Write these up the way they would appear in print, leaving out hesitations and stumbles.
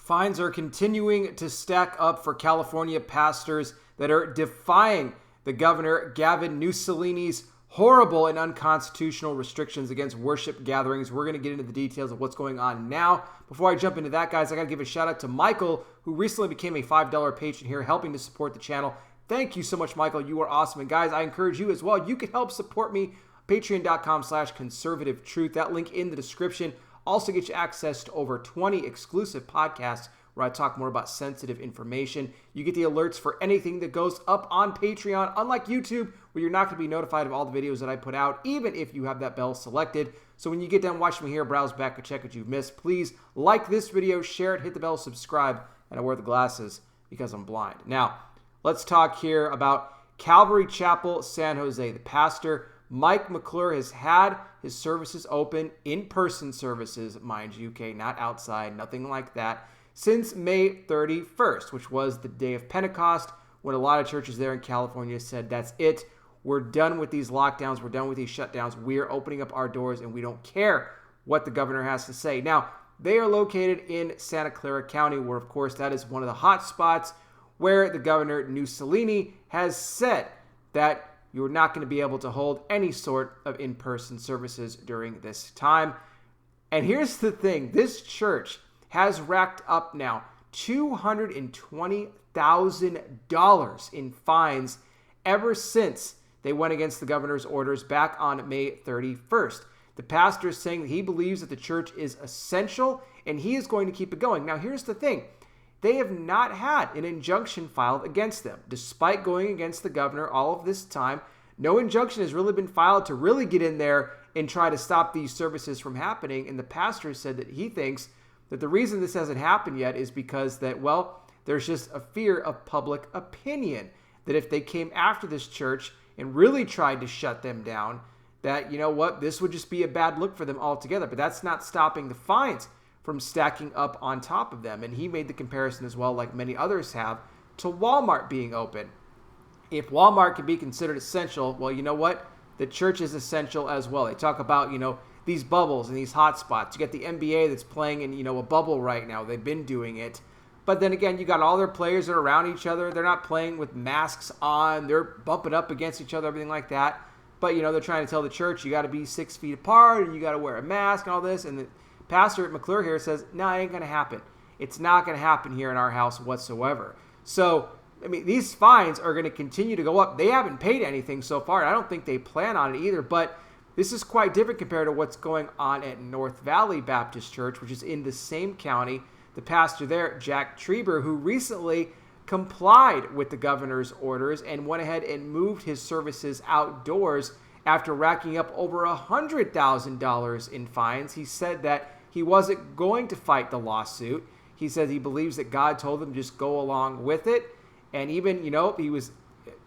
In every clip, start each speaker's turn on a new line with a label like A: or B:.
A: Fines are continuing to stack up for California pastors that are defying the governor Gavin Newsolini's horrible and unconstitutional restrictions against worship gatherings. We're going to get into the details of what's going on now. Before I jump into that, guys, I got to give a shout out to Michael, who recently became a $5 patron here, helping to support the channel. Thank you so much, Michael. You are awesome. And guys, I encourage you as well. You can help support me. Patreon.com/conservative truth. That link in the description. Also get you access to over 20 exclusive podcasts where I talk more about sensitive information. You get the alerts for anything that goes up on Patreon, unlike YouTube, where you're not going to be notified of all the videos that I put out, even if you have that bell selected. So when you get done watching me here, browse back and check what you've missed. Please like this video, share it, hit the bell, subscribe, and I wear the glasses because I'm blind. Now, let's talk here about Calvary Chapel, San Jose. The pastor, Mike McClure, has had his services open, in-person services, mind you, okay, not outside, nothing like that, since May 31st, which was the day of Pentecost, when a lot of churches there in California said, that's it, we're done with these lockdowns, we're done with these shutdowns, we're opening up our doors, and we don't care what the governor has to say. Now, they are located in Santa Clara County, where, of course, that is one of the hot spots where the governor, Newsolini, has said that you're not going to be able to hold any sort of in-person services during this time. And here's the thing. This church has racked up now $220,000 in fines ever since they went against the governor's orders back on May 31st. The pastor is saying that he believes that the church is essential and he is going to keep it going. Now, here's the thing. They have not had an injunction filed against them. Despite going against the governor all of this time, no injunction has really been filed to really get in there and try to stop these services from happening. And the pastor said that he thinks that the reason this hasn't happened yet is because that, well, there's just a fear of public opinion. That if they came after this church and really tried to shut them down, that, you know what, this would just be a bad look for them altogether. But that's not stopping the fines from stacking up on top of them. And he made the comparison as well, like many others have, to Walmart being open. If Walmart can be considered essential, well, you know what? The church is essential as well. They talk about, you know, these bubbles and these hot spots. You got the NBA that's playing in, you know, a bubble right now. They've been doing it. But then again, you got all their players that are around each other. They're not playing with masks on. They're bumping up against each other, everything like that. But, you know, they're trying to tell the church you got to be 6 feet apart and you got to wear a mask and all this. And the pastor at McClure here says, no, it ain't going to happen. It's not going to happen here in our house whatsoever. So, I mean, these fines are going to continue to go up. They haven't paid anything so far. I don't think they plan on it either. But this is quite different compared to what's going on at North Valley Baptist Church, which is in the same county. The pastor there, Jack Treber, who recently complied with the governor's orders and went ahead and moved his services outdoors after racking up over $100,000 in fines. He said that he wasn't going to fight the lawsuit. He said he believes that God told him just go along with it. And even, you know,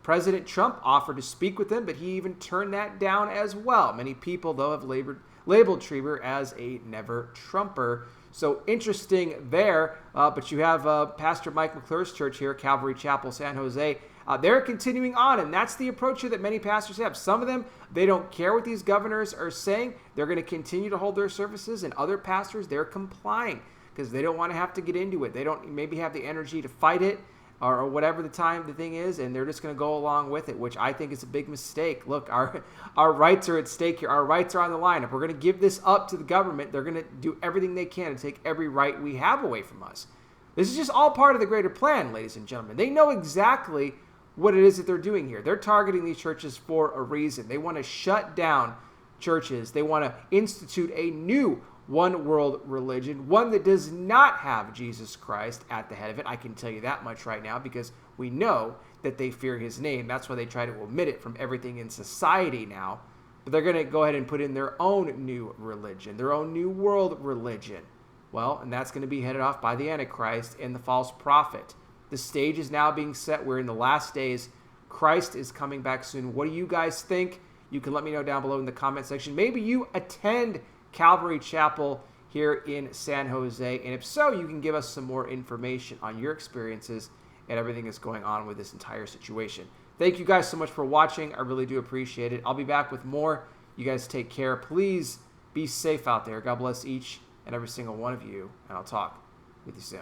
A: President Trump offered to speak with him, but he even turned that down as well. Many people, though, have labeled Treber as a never-Trumper. So interesting there. But you have Pastor Mike McClure's church here, Calvary Chapel, San Jose. They're continuing on, and that's the approach here that many pastors have. Some of them, they don't care what these governors are saying. They're going to continue to hold their services, and other pastors, they're complying because they don't want to have to get into it. They don't maybe have the energy to fight it or whatever the thing is, and they're just going to go along with it, which I think is a big mistake. Look, our rights are at stake here. Our rights are on the line. If we're going to give this up to the government, they're going to do everything they can to take every right we have away from us. This is just all part of the greater plan, ladies and gentlemen. They know exactly what it is that they're doing here. They're targeting these churches for a reason. They want to shut down churches. They want to institute a new one world religion, one that does not have Jesus Christ at the head of it. I can tell you that much right now because we know that they fear his name. That's why they try to omit it from everything in society now. But they're going to go ahead and put in their own new religion, their own new world religion. Well, and that's going to be headed off by the Antichrist and the false prophet. The stage is now being set. We're in the last days. Christ is coming back soon. What do you guys think? You can let me know down below in the comment section. Maybe you attend Calvary Chapel here in San Jose, and if so, you can give us some more information on your experiences and everything that's going on with this entire situation. Thank you guys so much for watching. I really do appreciate it. I'll be back with more. You guys take care. Please be safe out there. God bless each and every single one of you, and I'll talk with you soon.